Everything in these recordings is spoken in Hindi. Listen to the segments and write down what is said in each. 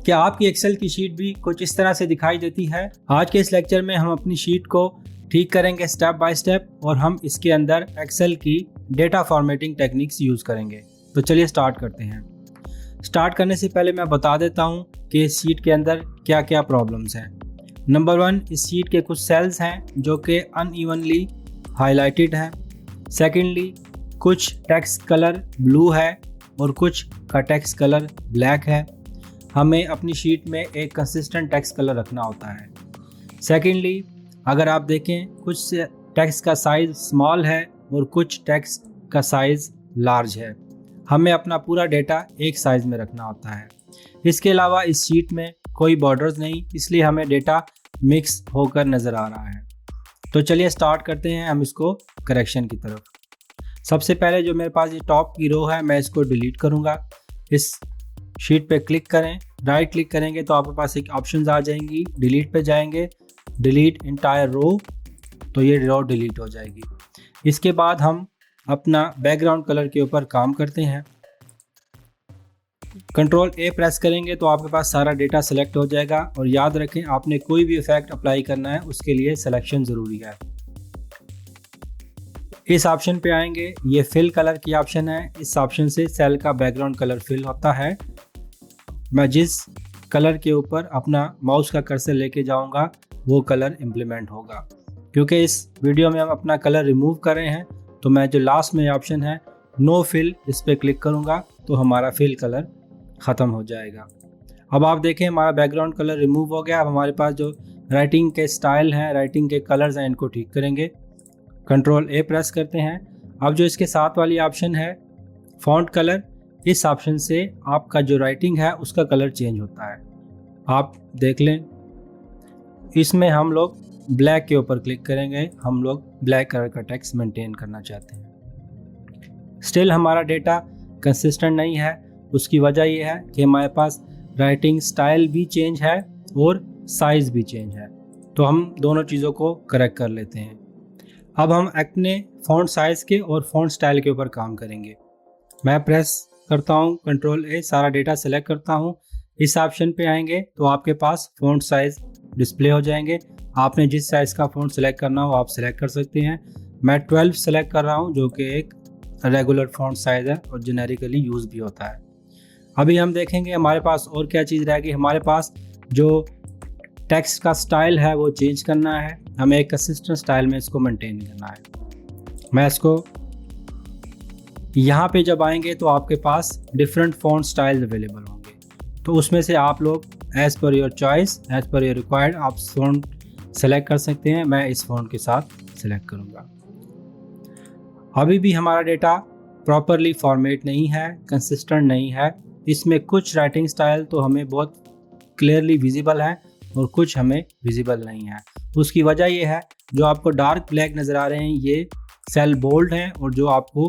क्या आपकी एक्सेल की शीट भी कुछ इस तरह से दिखाई देती है? आज के इस लेक्चर में हम अपनी शीट को ठीक करेंगे स्टेप बाय स्टेप और हम इसके अंदर एक्सेल की डेटा फॉर्मेटिंग टेक्निक्स यूज करेंगे। तो चलिए स्टार्ट करते हैं। स्टार्ट करने से पहले मैं बता देता हूँ कि इस शीट के अंदर क्या क्या प्रॉब्लम्स हैं। नंबर 1, इस शीट के कुछ सेल्स हैं जो कि अनइवनली हाईलाइटेड हैं। सेकेंडली, कुछ टेक्स्ट कलर ब्लू है और कुछ का टेक्स्ट कलर ब्लैक है। हमें अपनी शीट में एक कंसिस्टेंट टेक्स्ट कलर रखना होता है। सेकेंडली, अगर आप देखें कुछ टेक्स्ट का साइज़ स्मॉल है और कुछ टेक्स्ट का साइज़ लार्ज है। हमें अपना पूरा डेटा एक साइज़ में रखना होता है। इसके अलावा इस शीट में कोई बॉर्डर्स नहीं, इसलिए हमें डेटा मिक्स होकर नज़र आ रहा है। तो चलिए स्टार्ट करते हैं हम इसको करेक्शन की तरफ। सबसे पहले जो मेरे पास ये टॉप की रो है मैं इसको डिलीट करूँगा। इस शीट पे क्लिक करें, राइट क्लिक करेंगे तो आपके पास एक ऑप्शंस आ जाएंगी। डिलीट पे जाएंगे, डिलीट इंटायर रो, तो ये रो डिलीट हो जाएगी। इसके बाद हम अपना बैकग्राउंड कलर के ऊपर काम करते हैं। कंट्रोल ए प्रेस करेंगे तो आपके पास सारा डेटा सेलेक्ट हो जाएगा। और याद रखें, आपने कोई भी इफेक्ट अप्लाई करना है उसके लिए सिलेक्शन ज़रूरी है। इस ऑप्शन पे आएंगे, ये फिल कलर की ऑप्शन है। इस ऑप्शन से सेल का बैकग्राउंड कलर फिल होता है। मैं जिस कलर के ऊपर अपना माउस का कर्सर लेके जाऊंगा वो कलर इम्प्लीमेंट होगा। क्योंकि इस वीडियो में हम अपना कलर रिमूव कर रहे हैं तो मैं जो लास्ट में ऑप्शन है नो फिल, इस पर क्लिक करूंगा तो हमारा फिल कलर ख़त्म हो जाएगा। अब आप देखें हमारा बैकग्राउंड कलर रिमूव हो गया। अब हमारे पास जो राइटिंग के स्टाइल हैं, राइटिंग के कलर्स हैं, इनको ठीक करेंगे। कंट्रोल ए प्रेस करते हैं। अब जो इसके साथ वाली ऑप्शन है फॉन्ट कलर, इस ऑप्शन से आपका जो राइटिंग है उसका कलर चेंज होता है। आप देख लें, इसमें हम लोग ब्लैक के ऊपर क्लिक करेंगे। हम लोग ब्लैक कलर का टेक्स्ट मेंटेन करना चाहते हैं। स्टिल हमारा डेटा कंसिस्टेंट नहीं है। उसकी वजह यह है कि हमारे पास राइटिंग स्टाइल भी चेंज है और साइज़ भी चेंज है। तो हम दोनों चीज़ों को करेक्ट कर लेते हैं। अब हम अपने फ़ॉन्ट साइज़ के और फ़ॉन्ट स्टाइल के ऊपर काम करेंगे। मैं प्रेस करता हूँ कंट्रोल ए, सारा डेटा सेलेक्ट करता हूँ। इस ऑप्शन पे आएंगे तो आपके पास फ़ॉन्ट साइज़ डिस्प्ले हो जाएंगे। आपने जिस साइज़ का फ़ॉन्ट सेलेक्ट करना हो आप सेलेक्ट कर सकते हैं। मैं 12 सेलेक्ट कर रहा हूँ जो कि एक रेगुलर फ़ॉन्ट साइज़ है और जेनेरिकली यूज़ भी होता है। अभी हम देखेंगे हमारे पास और क्या चीज़ रहेगी। हमारे पास जो टेक्स्ट का स्टाइल है वो चेंज करना है। हमें एक कंसिस्टेंट स्टाइल में इसको मेंटेन करना है। मैं इसको यहाँ पे जब आएंगे तो आपके पास डिफरेंट फ़ॉन्ट स्टाइल्स अवेलेबल होंगे। तो उसमें से आप लोग as per your choice, as per your required आप फ़ॉन्ट सेलेक्ट कर सकते हैं। मैं इस फ़ॉन्ट के साथ सेलेक्ट करूँगा। अभी भी हमारा डेटा प्रॉपरली फॉर्मेट नहीं है, कंसिस्टेंट नहीं है। इसमें कुछ राइटिंग स्टाइल तो हमें बहुत क्लियरली विजिबल है और कुछ हमें विजिबल नहीं है। उसकी वजह यह है, जो आपको डार्क ब्लैक नज़र आ रहे हैं ये सेल बोल्ड हैं और जो आपको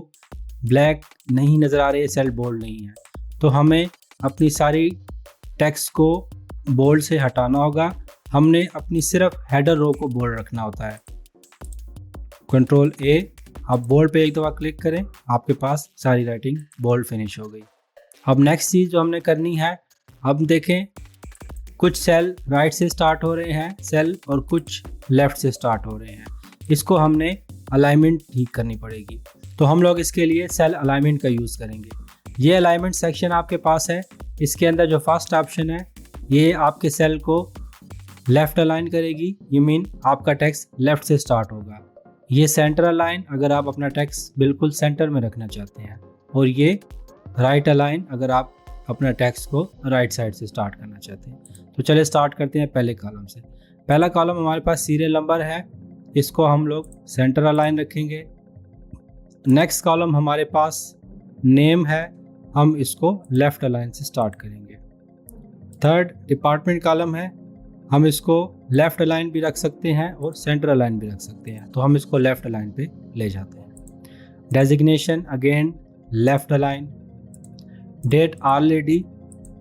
ब्लैक नहीं नज़र आ रहे हैं सेल बोल्ड नहीं है। तो हमें अपनी सारी टेक्स्ट को बोल्ड से हटाना होगा। हमने अपनी सिर्फ हेडर रो को बोल्ड रखना होता है। कंट्रोल ए, आप बोल्ड पे एक दफ़ा क्लिक करें, आपके पास सारी राइटिंग बोल्ड फिनिश हो गई। अब नेक्स्ट चीज़ जो हमने करनी है, अब देखें कुछ सेल राइट से स्टार्ट हो रहे हैं सेल और कुछ लेफ़्ट से स्टार्ट हो रहे हैं। इसको हमने अलाइनमेंट ठीक करनी पड़ेगी। तो हम लोग इसके लिए सेल अलाइनमेंट का यूज़ करेंगे। ये अलाइनमेंट सेक्शन आपके पास है। इसके अंदर जो फर्स्ट ऑप्शन है ये आपके सेल को लेफ़्ट अलाइन करेगी। ये मीन आपका टेक्स्ट लेफ़्ट से स्टार्ट होगा। ये सेंटर अलाइन अगर आप अपना टेक्स्ट बिल्कुल सेंटर में रखना चाहते हैं, और ये राइट अलाइन अगर आप अपना टेक्स्ट को राइट साइड से स्टार्ट करना चाहते हैं। तो चलिए स्टार्ट करते हैं पहले कॉलम से। पहला कॉलम हमारे पास सीरियल नंबर है, इसको हम लोग सेंटर अलाइन रखेंगे। नेक्स्ट कॉलम हमारे पास नेम है, हम इसको लेफ़्ट अलाइन से स्टार्ट करेंगे। थर्ड डिपार्टमेंट कॉलम है, हम इसको लेफ़्ट अलाइन भी रख सकते हैं और सेंटर अलाइन भी रख सकते हैं। तो हम इसको लेफ़्ट अलाइन पे ले जाते हैं। Designation again left align. Date already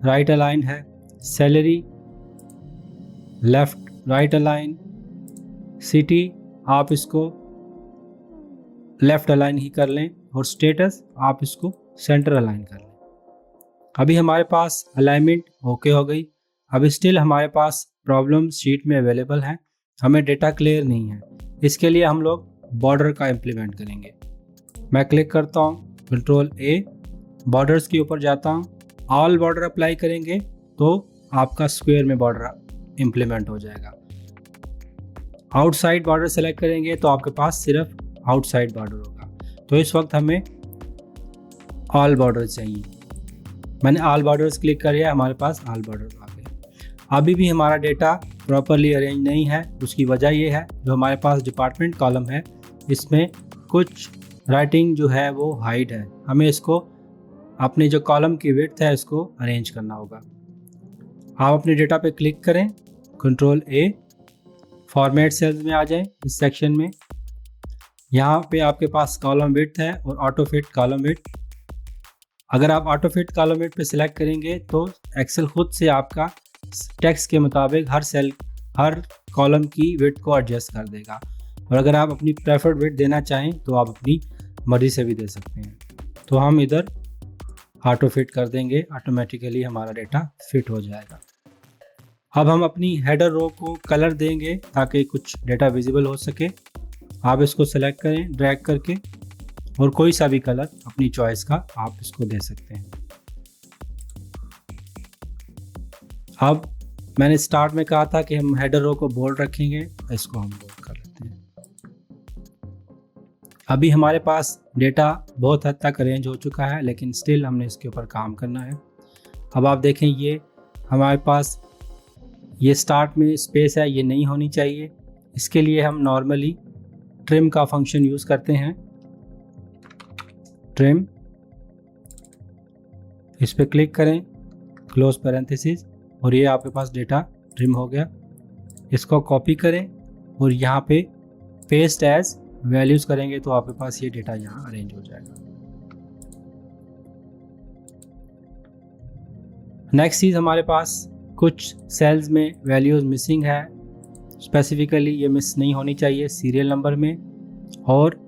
right align है। Salary left right align. City आप इसको लेफ़्ट अलाइन ही कर लें और स्टेटस आप इसको सेंटर अलाइन कर लें। अभी हमारे पास अलाइनमेंट ओके हो गई। अब स्टिल हमारे पास प्रॉब्लम शीट में अवेलेबल है, हमें डेटा क्लियर नहीं है। इसके लिए हम लोग बॉर्डर का इम्प्लीमेंट करेंगे। मैं क्लिक करता हूँ कंट्रोल ए, बॉर्डर्स के ऊपर जाता हूँ, ऑल बॉर्डर अप्लाई करेंगे तो आपका स्क्वायर में बॉर्डर इम्प्लीमेंट हो जाएगा। आउटसाइड बॉर्डर सेलेक्ट करेंगे तो आपके पास सिर्फ आउटसाइड बॉर्डर होगा। तो इस वक्त हमें ऑल बॉर्डर चाहिए। मैंने ऑल बॉर्डर्स क्लिक किया, हमारे पास ऑल बॉर्डर आ गए। अभी भी हमारा डेटा प्रॉपरली अरेंज नहीं है। उसकी वजह ये है जो हमारे पास डिपार्टमेंट कॉलम है इसमें कुछ राइटिंग जो है वो हाइड है। हमें इसको अपने जो कॉलम की विड्थ है इसको अरेंज करना होगा। आप अपने डेटा पे क्लिक करें, कंट्रोल ए, फॉर्मेट सेल्स में आ जाएं इस सेक्शन में। यहाँ पे आपके पास कॉलम विड्थ है और ऑटो फिट कॉलम विड्थ। अगर आप ऑटो फिट कॉलम विड्थ पे सिलेक्ट करेंगे तो एक्सेल खुद से आपका टेक्स्ट के मुताबिक हर कॉलम की विड्थ को एडजस्ट कर देगा। और अगर आप अपनी प्रेफर्ड विड्थ देना चाहें तो आप अपनी मर्जी से भी दे सकते हैं। तो हम इधर ऑटो फिट कर देंगे, ऑटोमेटिकली हमारा डेटा फिट हो जाएगा। अब हम अपनी हेडर रो को कलर देंगे ताकि कुछ डेटा विजिबल हो सके। आप इसको सेलेक्ट करें ड्रैग करके और कोई सा भी कलर अपनी चॉइस का आप इसको दे सकते हैं। अब मैंने स्टार्ट में कहा था कि हम हेडर रो को बोल्ड रखेंगे, इसको हम बोल्ड कर लेते हैं। अभी हमारे पास डेटा बहुत हद तक अरेंज हो चुका है, लेकिन स्टिल हमने इसके ऊपर काम करना है। अब आप देखें ये हमारे पास ये स्टार्ट में स्पेस है, ये नहीं होनी चाहिए। इसके लिए हम नॉर्मली ट्रिम का फंक्शन यूज़ करते हैं। ट्रिम, इस पर क्लिक करें, क्लोज पैरेंथेसिस, और ये आपके पास डेटा ट्रिम हो गया। इसको कॉपी करें और यहाँ पे पेस्ट एज वैल्यूज़ करेंगे तो आपके पास ये डेटा यहाँ अरेंज हो जाएगा। नेक्स्ट चीज़, हमारे पास कुछ सेल्स में वैल्यूज़ मिसिंग है। स्पेसिफिकली ये मिस नहीं होनी चाहिए सीरियल नंबर में और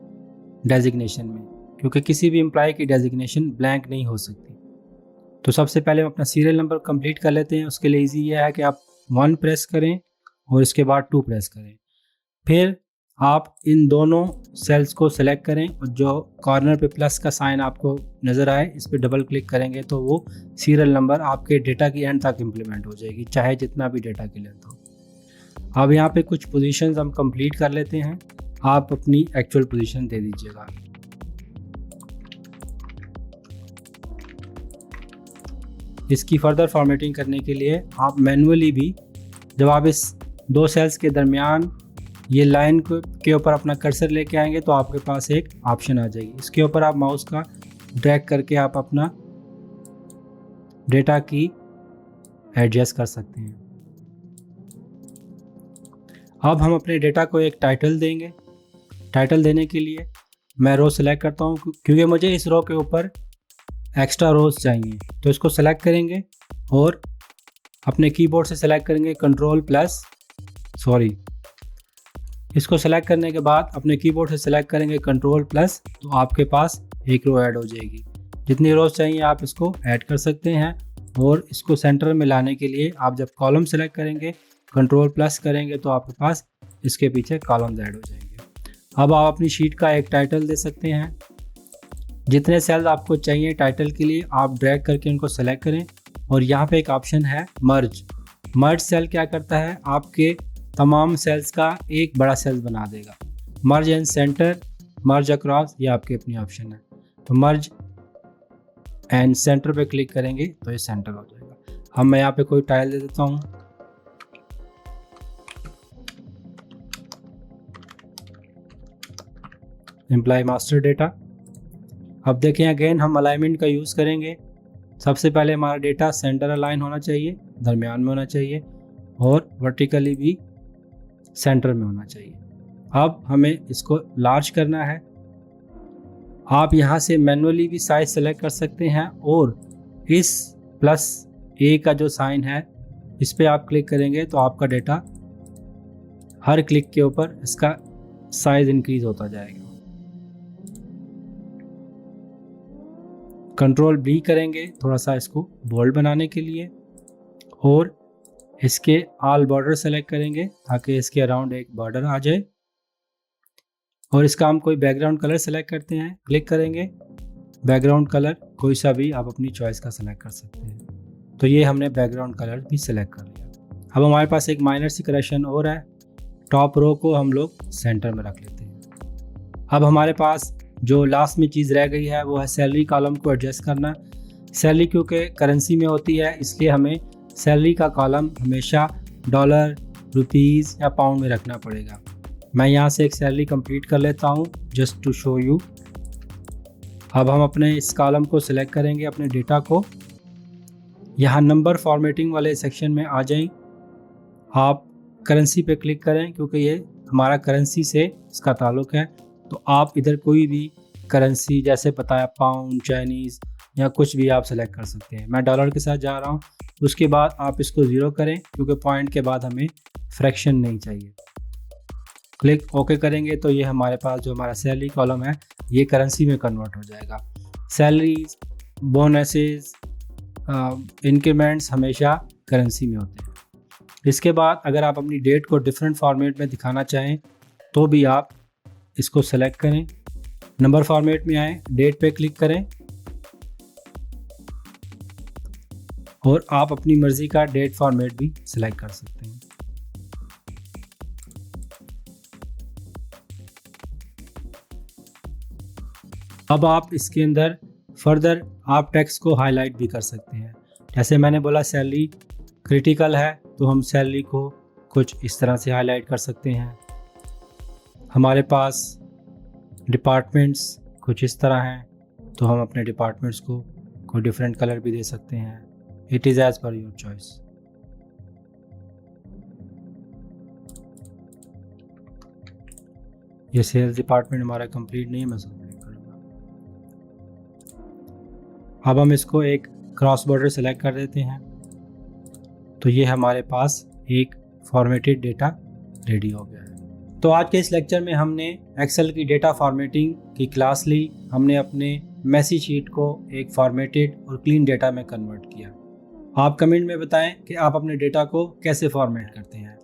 डेजिग्नेशन में, क्योंकि किसी भी एम्प्लॉय की डेजिग्नेशन ब्लैंक नहीं हो सकती। तो सबसे पहले हम अपना सीरियल नंबर कंप्लीट कर लेते हैं। उसके लिए इजी ये है कि आप 1 प्रेस करें और इसके बाद 2 प्रेस करें। फिर आप इन दोनों सेल्स को सेलेक्ट करें और जो कॉर्नर पे प्लस का साइन आपको नज़र आए इस पर डबल क्लिक करेंगे तो वो सीरियल नंबर आपके डेटा की एंड तक इम्प्लीमेंट हो जाएगी, चाहे जितना भी डेटा की लेंथ हो। अब यहाँ पे कुछ पोजीशंस हम कंप्लीट कर लेते हैं। आप अपनी एक्चुअल पोजीशन दे दीजिएगा। इसकी फर्दर फॉर्मेटिंग करने के लिए आप मैनुअली भी, जब आप इस 2 सेल्स के दरमियान ये लाइन के ऊपर अपना कर्सर लेके आएंगे तो आपके पास एक ऑप्शन आ जाएगी। इसके ऊपर आप माउस का ड्रैग करके आप अपना डेटा की एडजस्ट कर सकते हैं। अब हम अपने डेटा को एक टाइटल देंगे। टाइटल देने के लिए मैं रो सेलेक्ट करता हूँ क्योंकि मुझे इस रो के ऊपर एक्स्ट्रा रोज चाहिए। तो इसको सेलेक्ट करेंगे और अपने कीबोर्ड से सेलेक्ट करेंगे इसको सेलेक्ट करने के बाद अपने कीबोर्ड से सेलेक्ट करेंगे कंट्रोल+, तो आपके पास एक रो ऐड हो जाएगी। जितनी रोज चाहिए आप इसको ऐड कर सकते हैं। और इसको सेंटर में लाने के लिए आप जब कॉलम सेलेक्ट करेंगे कंट्रोल+ करेंगे तो आपके पास इसके पीछे कॉलम्स ऐड हो जाएंगे। अब आप अपनी शीट का एक टाइटल दे सकते हैं। जितने सेल्स आपको चाहिए टाइटल के लिए आप ड्रैग करके उनको सेलेक्ट करें और यहाँ पे एक ऑप्शन है मर्ज सेल क्या करता है, आपके तमाम सेल्स का एक बड़ा सेल बना देगा। मर्ज एंड सेंटर, मर्ज अक्रॉस, ये आपके अपनी ऑप्शन है। तो मर्ज एंड सेंटर पे क्लिक करेंगे तो ये सेंटर हो जाएगा। अब मैं यहाँ पे कोई टाइल दे देता हूँ। Employ master data. अब देखें अगेन हम अलाइनमेंट का यूज़ करेंगे। सबसे पहले हमारा डेटा सेंटर अलाइन होना चाहिए, दरमियान में होना चाहिए और वर्टिकली भी सेंटर में होना चाहिए। अब हमें इसको लार्ज करना है। आप यहाँ से मैनुअली भी साइज सेलेक्ट कर सकते हैं और इस +A का जो साइन है इस पर आप क्लिक करेंगे तो आपका डेटा हर क्लिक के ऊपर इसका साइज इंक्रीज होता जाएगा। कंट्रोल B करेंगे थोड़ा सा इसको बोल्ड बनाने के लिए और इसके ऑल बॉर्डर सेलेक्ट करेंगे ताकि इसके अराउंड एक बॉर्डर आ जाए, और इसका हम कोई बैकग्राउंड कलर सेलेक्ट करते हैं। क्लिक करेंगे, बैकग्राउंड कलर कोई सा भी आप अपनी चॉइस का सेलेक्ट कर सकते हैं। तो ये हमने बैकग्राउंड कलर भी सेलेक्ट कर लिया। अब हमारे पास एक माइनर सी करेक्शन और है, टॉप रो को हम लोग सेंटर में रख लेते हैं। अब हमारे पास जो लास्ट में चीज़ रह गई है वो है सैलरी कॉलम को एडजस्ट करना। सैलरी क्योंकि करेंसी में होती है, इसलिए हमें सैलरी का कॉलम हमेशा डॉलर, रुपीज़ या पाउंड में रखना पड़ेगा। मैं यहाँ से एक सैलरी कंप्लीट कर लेता हूँ जस्ट टू शो यू। अब हम अपने इस कॉलम को सिलेक्ट करेंगे, अपने डेटा को। यहाँ नंबर फॉर्मेटिंग वाले सेक्शन में आ जाएं, आप करेंसी पे क्लिक करें क्योंकि ये हमारा करेंसी से इसका ताल्लुक है। तो आप इधर कोई भी करेंसी जैसे बताया पाउंड, चाइनीज़ या कुछ भी आप सेलेक्ट कर सकते हैं। मैं डॉलर के साथ जा रहा हूँ। उसके बाद आप इसको ज़ीरो करें क्योंकि पॉइंट के बाद हमें फ्रैक्शन नहीं चाहिए। क्लिक ओके करेंगे तो ये हमारे पास जो हमारा सैलरी कॉलम है ये करेंसी में कन्वर्ट हो जाएगा। सैलरीज, बोनसेस, इंक्रीमेंट्स हमेशा करेंसी में होते हैं। इसके बाद अगर आप अपनी डेट को डिफरेंट फॉर्मेट में दिखाना चाहें तो भी आप इसको सेलेक्ट करें, नंबर फॉर्मेट में आए, डेट पे क्लिक करें और आप अपनी मर्ज़ी का डेट फॉर्मेट भी सिलेक्ट कर सकते हैं। अब आप इसके अंदर फर्दर आप टेक्स्ट को हाईलाइट भी कर सकते हैं। जैसे मैंने बोला सैलरी क्रिटिकल है तो हम सैलरी को कुछ इस तरह से हाईलाइट कर सकते हैं। हमारे पास डिपार्टमेंट्स कुछ इस तरह हैं तो हम अपने डिपार्टमेंट्स को कोई डिफरेंट कलर भी दे सकते हैं। It is as per your choice. ये सेल्स डिपार्टमेंट हमारा कंप्लीट नहीं है, मैं इसको क्लिक करूँगा। अब हम इसको एक क्रॉस बॉर्डर सेलेक्ट कर देते हैं तो ये हमारे पास एक फॉर्मेटेड डेटा रेडी हो गया है। तो आज के इस लेक्चर में हमने एक्सेल की डेटा फॉर्मेटिंग की क्लास ली। हमने अपने मैसी शीट को एक फॉर्मेटेड और क्लीन डेटा में कन्वर्ट किया। आप कमेंट में बताएं कि आप अपने डेटा को कैसे फॉर्मेट करते हैं।